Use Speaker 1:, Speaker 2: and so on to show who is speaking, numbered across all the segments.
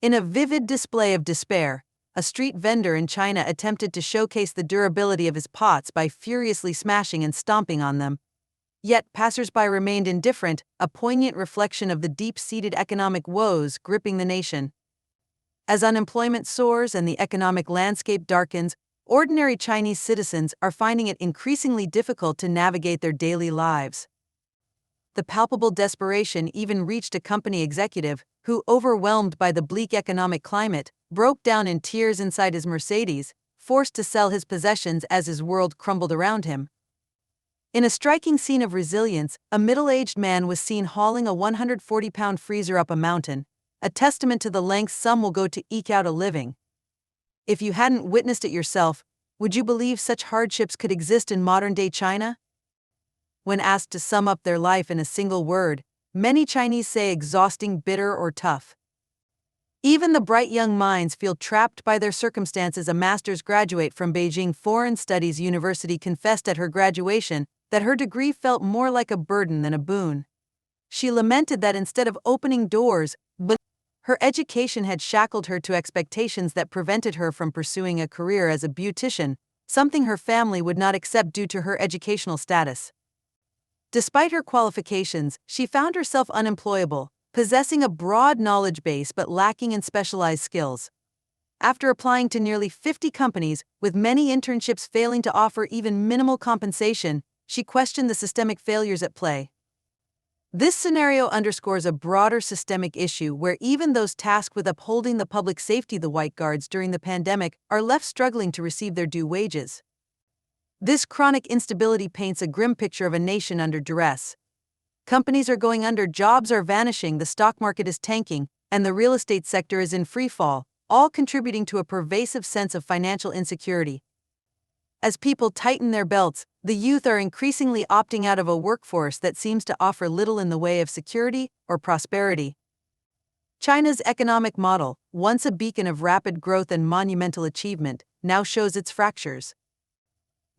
Speaker 1: In a vivid display of despair, a street vendor in China attempted to showcase the durability of his pots by furiously smashing and stomping on them. Yet passersby remained indifferent, a poignant reflection of the deep-seated economic woes gripping the nation. As unemployment soars and the economic landscape darkens, ordinary Chinese citizens are finding it increasingly difficult to navigate their daily lives. The palpable desperation even reached a company executive who, overwhelmed by the bleak economic climate, broke down in tears inside his Mercedes, forced to sell his possessions as his world crumbled around him. In a striking scene of resilience, a middle-aged man was seen hauling a 140-pound freezer up a mountain, a testament to the lengths some will go to eke out a living. If you hadn't witnessed it yourself, would you believe such hardships could exist in modern-day China? When asked to sum up their life in a single word, many Chinese say exhausting, bitter, or tough. Even the bright young minds feel trapped by their circumstances. A master's graduate from Beijing Foreign Studies University confessed at her graduation that her degree felt more like a burden than a boon. She lamented that instead of opening doors, her education had shackled her to expectations that prevented her from pursuing a career as a beautician, something her family would not accept due to her educational status. Despite her qualifications, she found herself unemployable, possessing a broad knowledge base but lacking in specialized skills. After applying to nearly 50 companies, with many internships failing to offer even minimal compensation, she questioned the systemic failures at play. This scenario underscores a broader systemic issue where even those tasked with upholding the public safety, the white guards during the pandemic, are left struggling to receive their due wages. This chronic instability paints a grim picture of a nation under duress. Companies are going under, jobs are vanishing, the stock market is tanking, and the real estate sector is in free fall, all contributing to a pervasive sense of financial insecurity. As people tighten their belts, the youth are increasingly opting out of a workforce that seems to offer little in the way of security or prosperity. China's economic model, once a beacon of rapid growth and monumental achievement, now shows its fractures.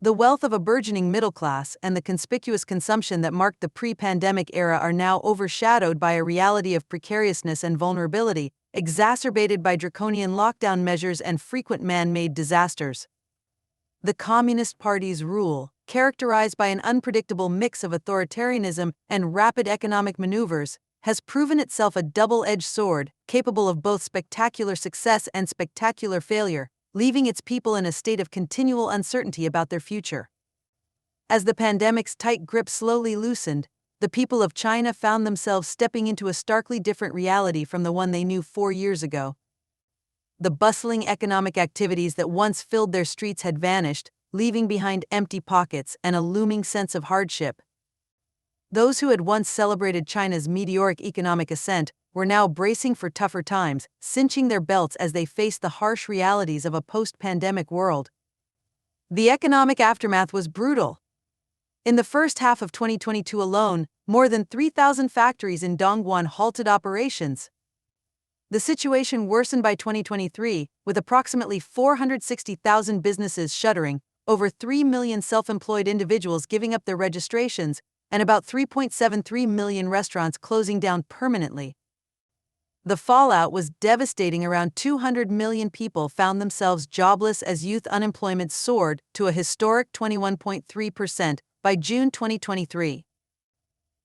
Speaker 1: The wealth of a burgeoning middle class and the conspicuous consumption that marked the pre-pandemic era are now overshadowed by a reality of precariousness and vulnerability, exacerbated by draconian lockdown measures and frequent man-made disasters. The Communist Party's rule, characterized by an unpredictable mix of authoritarianism and rapid economic maneuvers, has proven itself a double-edged sword, capable of both spectacular success and spectacular failure, leaving its people in a state of continual uncertainty about their future. As the pandemic's tight grip slowly loosened, the people of China found themselves stepping into a starkly different reality from the one they knew 4 years ago. The bustling economic activities that once filled their streets had vanished, leaving behind empty pockets and a looming sense of hardship. Those who had once celebrated China's meteoric economic ascent were now bracing for tougher times, cinching their belts as they faced the harsh realities of a post-pandemic world. The economic aftermath was brutal. In the first half of 2022 alone, more than 3,000 factories in Dongguan halted operations. The situation worsened by 2023, with approximately 460,000 businesses shuttering, over 3 million self-employed individuals giving up their registrations, and about 3.73 million restaurants closing down permanently. The fallout was devastating. Around 200 million people found themselves jobless as youth unemployment soared to a historic 21.3% by June 2023.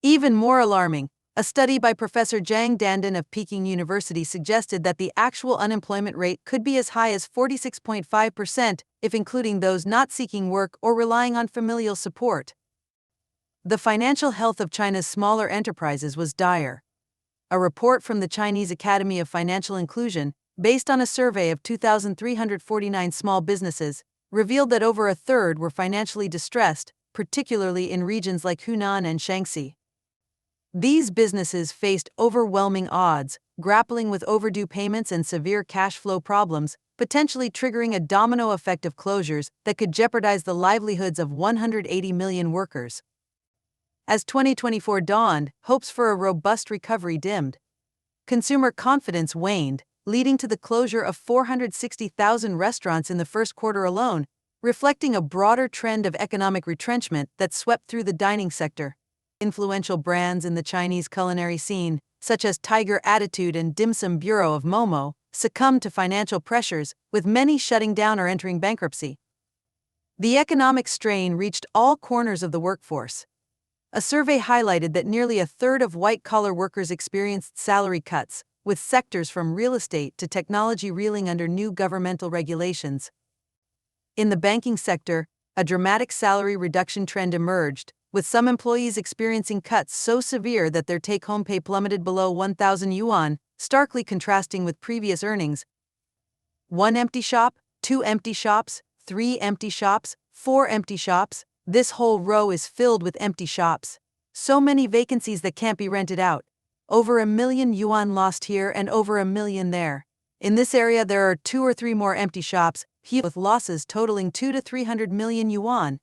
Speaker 1: Even more alarming, a study by Professor Zhang Dandan of Peking University suggested that the actual unemployment rate could be as high as 46.5% if including those not seeking work or relying on familial support. The financial health of China's smaller enterprises was dire. A report from the Chinese Academy of Financial Inclusion, based on a survey of 2,349 small businesses, revealed that over a third were financially distressed, particularly in regions like Hunan and Shaanxi. These businesses faced overwhelming odds, grappling with overdue payments and severe cash flow problems, potentially triggering a domino effect of closures that could jeopardize the livelihoods of 180 million workers. As 2024 dawned, hopes for a robust recovery dimmed. Consumer confidence waned, leading to the closure of 460,000 restaurants in the first quarter alone, reflecting a broader trend of economic retrenchment that swept through the dining sector. Influential brands in the Chinese culinary scene, such as Tiger Attitude and Dim Sum Bureau of Momo, succumbed to financial pressures, with many shutting down or entering bankruptcy. The economic strain reached all corners of the workforce. A survey highlighted that nearly a third of white-collar workers experienced salary cuts, with sectors from real estate to technology reeling under new governmental regulations. In the banking sector, a dramatic salary reduction trend emerged, with some employees experiencing cuts so severe that their take-home pay plummeted below 1,000 yuan, starkly contrasting with previous earnings. 1 empty shop, 2 empty shops, 3 empty shops, 4 empty shops. This whole row is filled with empty shops. So many vacancies that can't be rented out. Over 1 million yuan lost here and over 1 million there. In this area there are 2 or 3 more empty shops, with losses totaling 2 to 300 million yuan.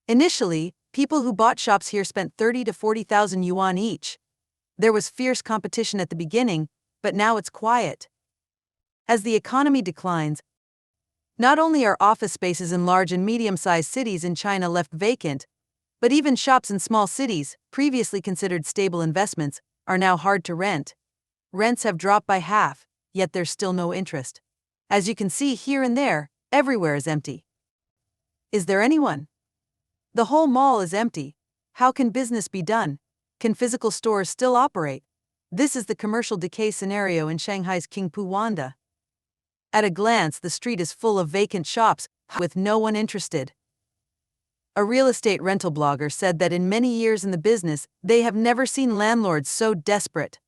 Speaker 1: Initially, people who bought shops here spent 30 to 40,000 yuan each. There was fierce competition at the beginning, but now it's quiet. As the economy declines, not only are office spaces in large and medium-sized cities in China left vacant, but even shops in small cities, previously considered stable investments, are now hard to rent. Rents have dropped by half, yet there's still no interest. As you can see here and there, everywhere is empty. Is there anyone? The whole mall is empty. How can business be done? Can physical stores still operate? This is the commercial decay scenario in Shanghai's Qingpu Wanda. At a glance, the street is full of vacant shops, with no one interested. A real estate rental blogger said that in many years in the business, they have never seen landlords so desperate.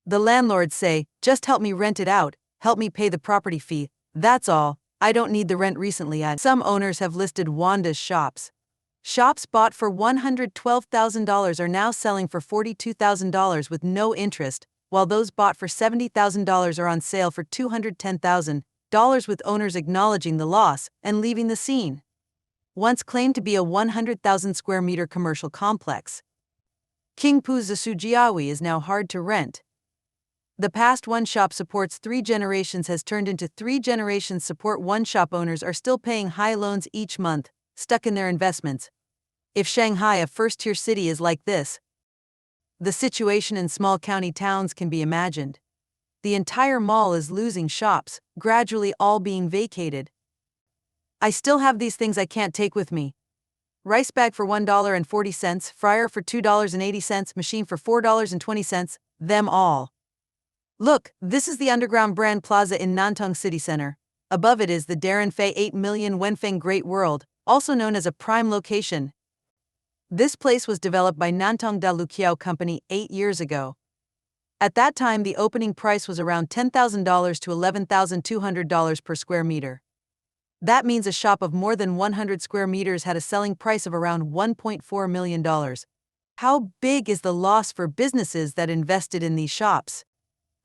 Speaker 1: The landlords say, "Just help me rent it out, help me pay the property fee, that's all, I don't need the rent." Recently, some owners have listed Wanda's shops. Shops bought for $112,000 are now selling for $42,000 with no interest, while those bought for $70,000 are on sale for $210,000, with owners acknowledging the loss and leaving the scene. Once claimed to be a 100,000 square meter commercial complex, Qingpu's Zisujiawi is now hard to rent. The past one shop supports 3 generations has turned into 3 generations support one shop. Owners are still paying high loans each month, stuck in their investments. If Shanghai, a first-tier city, is like this, the situation in small county towns can be imagined. The entire mall is losing shops, gradually all being vacated. I still have these things I can't take with me. Rice bag for $1.40, fryer for $2.80, machine for $4.20, them all. Look, this is the underground brand plaza in Nantong City Center. Above it is the Darren Fei 8 million Wenfeng Great World, also known as a prime location. This place was developed by Nantong Da Luqiao Company 8 years ago. At that time, the opening price was around $10,000 to $11,200 per square meter. That means a shop of more than 100 square meters had a selling price of around $1.4 million. How big is the loss for businesses that invested in these shops?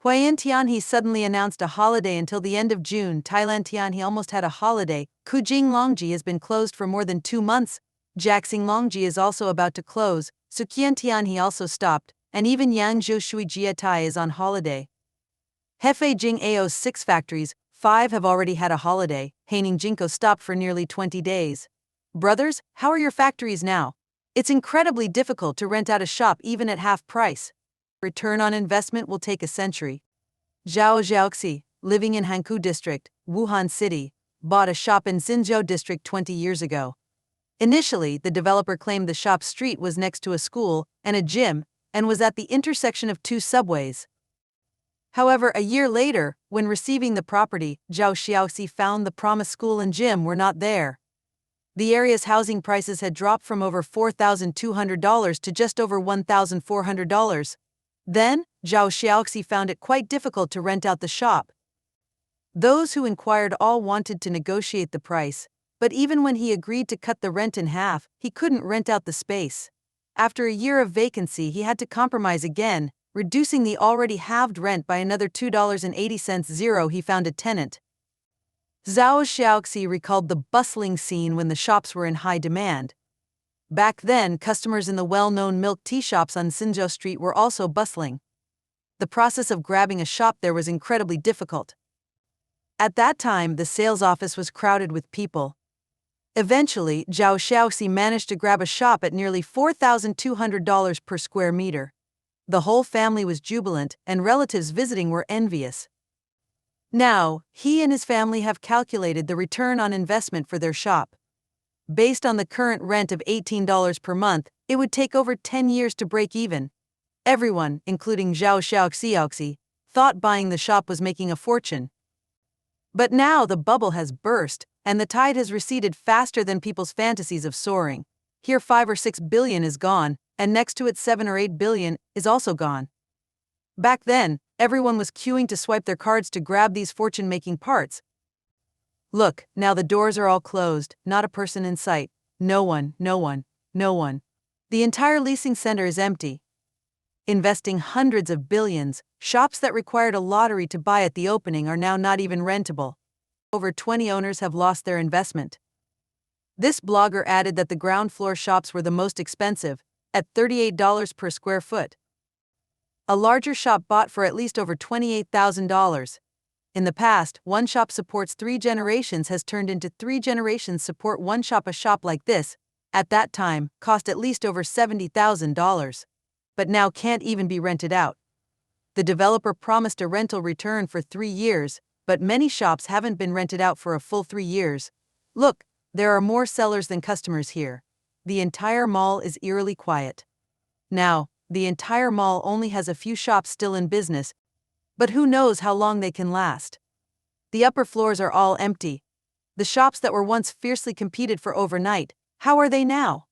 Speaker 1: Huayan Tianhe suddenly announced a holiday until the end of June. Thailand Tianhe almost had a holiday. Kujing Longji has been closed for more than 2 months. Jiaxing Longji is also about to close. Suqian Tianhe also stopped, and even Yangzhou Shui Jiatai is on holiday. Hefei Jing Ao's 6 factories, 5 have already had a holiday. Haining Jinko stopped for nearly 20 days. Brothers, how are your factories now? It's incredibly difficult to rent out a shop even at half price. Return on investment will take a century. Zhao Xiaoxi, living in Hankou District, Wuhan City, bought a shop in Xinzhou District 20 years ago. Initially, the developer claimed the shop's street was next to a school and a gym and was at the intersection of 2 subways. However, a year later, when receiving the property, Zhao Xiaoxi found the promised school and gym were not there. The area's housing prices had dropped from over $4,200 to just over $1,400. Then, Zhao Xiaoxi found it quite difficult to rent out the shop. Those who inquired all wanted to negotiate the price, but even when he agreed to cut the rent in half, he couldn't rent out the space. After a year of vacancy, he had to compromise again, reducing the already halved rent by another $2.80. He found a tenant. Zhao Xiaoxi recalled the bustling scene when the shops were in high demand. Back then, customers in the well-known milk tea shops on Xinzhou Street were also bustling. The process of grabbing a shop there was incredibly difficult. At that time, the sales office was crowded with people. Eventually, Zhao Xiaoxi managed to grab a shop at nearly $4,200 per square meter. The whole family was jubilant, and relatives visiting were envious. Now, he and his family have calculated the return on investment for their shop. Based on the current rent of $18 per month, it would take over 10 years to break even. Everyone, including Zhao Xiaoxi, thought buying the shop was making a fortune. But now the bubble has burst, and the tide has receded faster than people's fantasies of soaring. Here 5 or 6 billion is gone, and next to it 7 or 8 billion is also gone. Back then, everyone was queuing to swipe their cards to grab these fortune-making parts. Look, now the doors are all closed, not a person in sight. No one. The entire leasing center is empty. Investing hundreds of billions, shops that required a lottery to buy at the opening are now not even rentable. Over 20 owners have lost their investment. This blogger added that the ground floor shops were the most expensive, at $38 per square foot. A larger shop bought for at least over $28,000. In the past, one shop supports 3 generations has turned into 3 generations support one shop. A shop like this, at that time, cost at least over $70,000. But now can't even be rented out. The developer promised a rental return for 3 years, but many shops haven't been rented out for a full 3 years. Look, there are more sellers than customers here. The entire mall is eerily quiet. Now, the entire mall only has a few shops still in business, but who knows how long they can last. The upper floors are all empty. The shops that were once fiercely competed for overnight, how are they now?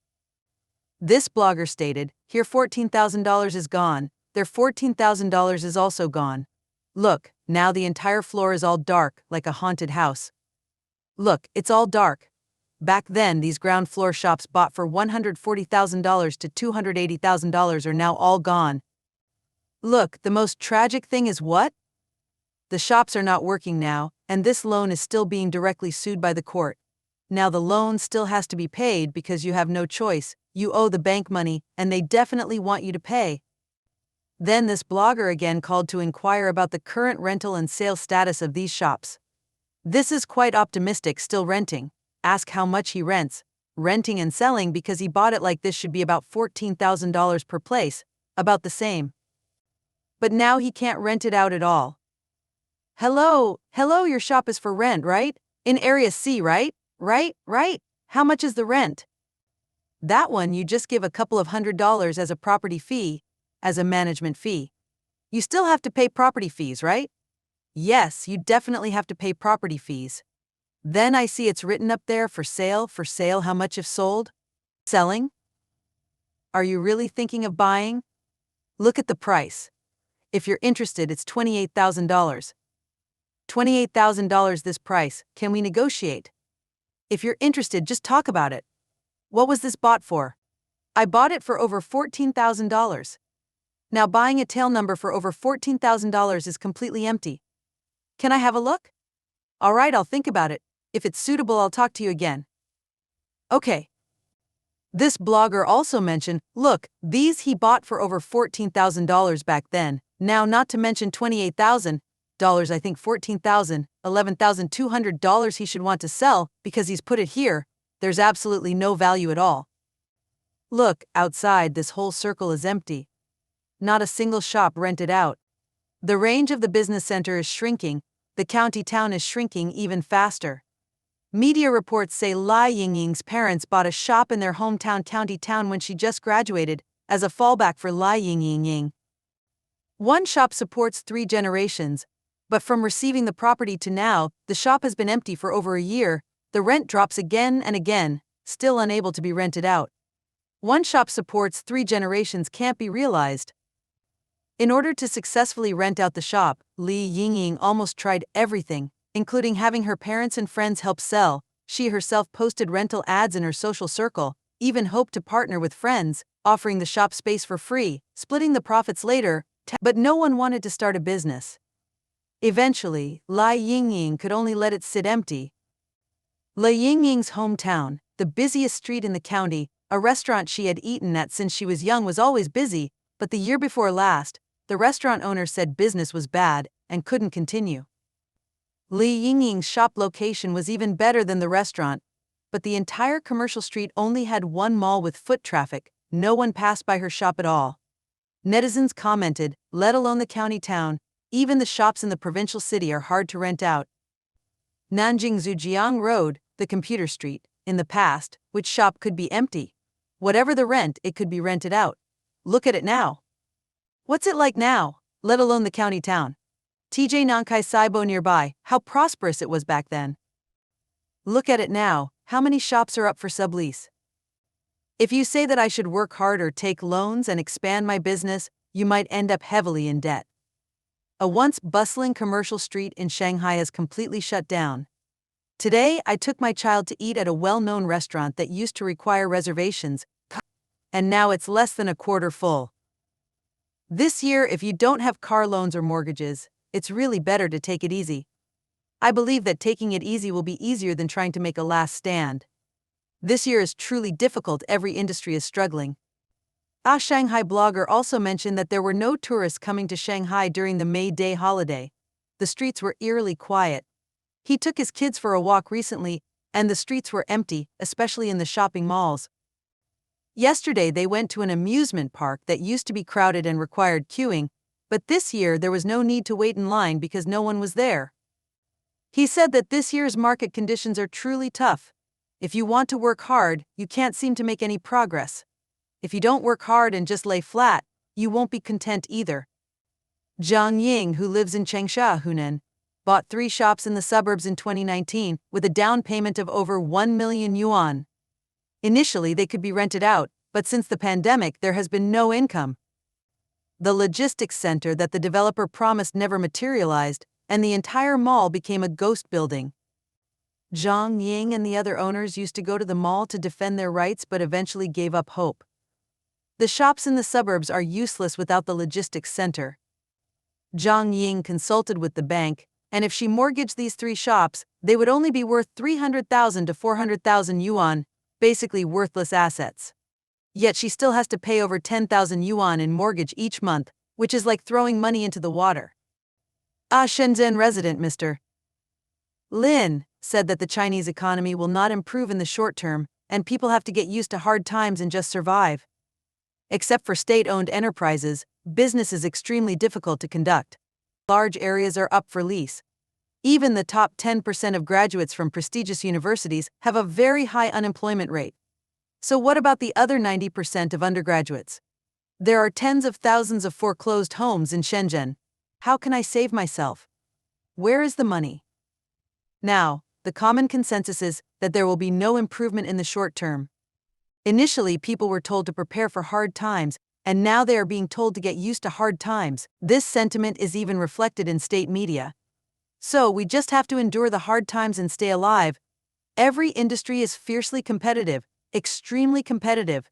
Speaker 1: This blogger stated, here $14,000 is gone, there $14,000 is also gone. Look, now the entire floor is all dark, like a haunted house. Look, it's all dark. Back then, these ground floor shops bought for $140,000 to $280,000 are now all gone. Look, the most tragic thing is what? The shops are not working now, and this loan is still being directly sued by the court. Now the loan still has to be paid because you have no choice, you owe the bank money, and they definitely want you to pay. Then this blogger again called to inquire about the current rental and sale status of these shops. This is quite optimistic, still renting. Ask how much he rents. Renting and selling because he bought it like this should be about $14,000 per place, about the same. But now he can't rent it out at all. Hello, your shop is for rent, right? In Area C, right? Right? How much is the rent? That one you just give a couple of $100 as a property fee, as a management fee. You still have to pay property fees, right? Yes, you definitely have to pay property fees. Then I see it's written up there for sale, how much if sold? Selling? Are you really thinking of buying? Look at the price. If you're interested, it's $28,000. $28,000 this price, can we negotiate? If you're interested, just talk about it. What was this bought for? I bought it for over $14,000. Now buying a tail number for over $14,000 is completely empty. Can I have a look? All right, I'll think about it. If it's suitable, I'll talk to you again. Okay. This blogger also mentioned, look, these he bought for over $14,000 back then. Now, not to mention $28,000, I think $14,000, $11,200 he should want to sell because he's put it here. There's absolutely no value at all. Look, outside, this whole circle is empty. Not a single shop rented out. The range of the business center is shrinking. The county town is shrinking even faster. Media reports say Li Yingying's parents bought a shop in their hometown county town when she just graduated, as a fallback for Li Yingying. One shop supports 3 generations, but from receiving the property to now, the shop has been empty for over a year. The rent drops again and again, still unable to be rented out. One shop supports 3 generations can't be realized. In order to successfully rent out the shop, Li Yingying almost tried everything, including having her parents and friends help sell. She herself posted rental ads in her social circle, even hoped to partner with friends, offering the shop space for free, splitting the profits later, but no one wanted to start a business. Eventually, Li Yingying could only let it sit empty. Li Yingying's hometown, the busiest street in the county, a restaurant she had eaten at since she was young, was always busy, but the year before last, the restaurant owner said business was bad and couldn't continue. Li Yingying's shop location was even better than the restaurant, but the entire commercial street only had one mall with foot traffic. No one passed by her shop at all. Netizens commented, let alone the county town, Even the shops in the provincial city are hard to rent out. Nanjing Zhujiang Road, the computer street, in the past, which shop could be empty? Whatever the rent, it could be rented out. Look at it now. What's it like now, let alone the county town? TJ Nankai Saibo nearby, how prosperous it was back then. Look at it now, how many shops are up for sublease? If you say that I should work hard or take loans and expand my business, you might end up heavily in debt. A once bustling commercial street in Shanghai has completely shut down. Today, I took my child to eat at a well-known restaurant that used to require reservations, and now it's less than a quarter full. This year, if you don't have car loans or mortgages, it's really better to take it easy. I believe that taking it easy will be easier than trying to make a last stand. This year is truly difficult, every industry is struggling. A Shanghai blogger also mentioned that there were no tourists coming to Shanghai during the May Day holiday. The streets were eerily quiet. He took his kids for a walk recently, and the streets were empty, especially in the shopping malls. Yesterday they went to an amusement park that used to be crowded and required queuing, but this year there was no need to wait in line because no one was there. He said that this year's market conditions are truly tough. If you want to work hard, you can't seem to make any progress. If you don't work hard and just lay flat, you won't be content either. Zhang Ying, who lives in Changsha, Hunan, bought 3 shops in the suburbs in 2019 with a down payment of over 1 million yuan. Initially, they could be rented out, but since the pandemic, there has been no income. The logistics center that the developer promised never materialized, and the entire mall became a ghost building. Zhang Ying and the other owners used to go to the mall to defend their rights but eventually gave up hope. The shops in the suburbs are useless without the logistics center. Zhang Ying consulted with the bank, and if she mortgaged these 3 shops, they would only be worth 300,000 to 400,000 yuan, basically worthless assets. Yet she still has to pay over 10,000 yuan in mortgage each month, which is like throwing money into the water. A Shenzhen resident Mr. Lin said that the Chinese economy will not improve in the short term, and people have to get used to hard times and just survive. Except for state-owned enterprises, business is extremely difficult to conduct. Large areas are up for lease. Even the top 10% of graduates from prestigious universities have a very high unemployment rate. So what about the other 90% of undergraduates? There are tens of thousands of foreclosed homes in Shenzhen. How can I save myself? Where is the money? Now, the common consensus is that there will be no improvement in the short term. Initially, people were told to prepare for hard times, and now they are being told to get used to hard times. This sentiment is even reflected in state media. So we just have to endure the hard times and stay alive. Every industry is fiercely competitive, extremely competitive.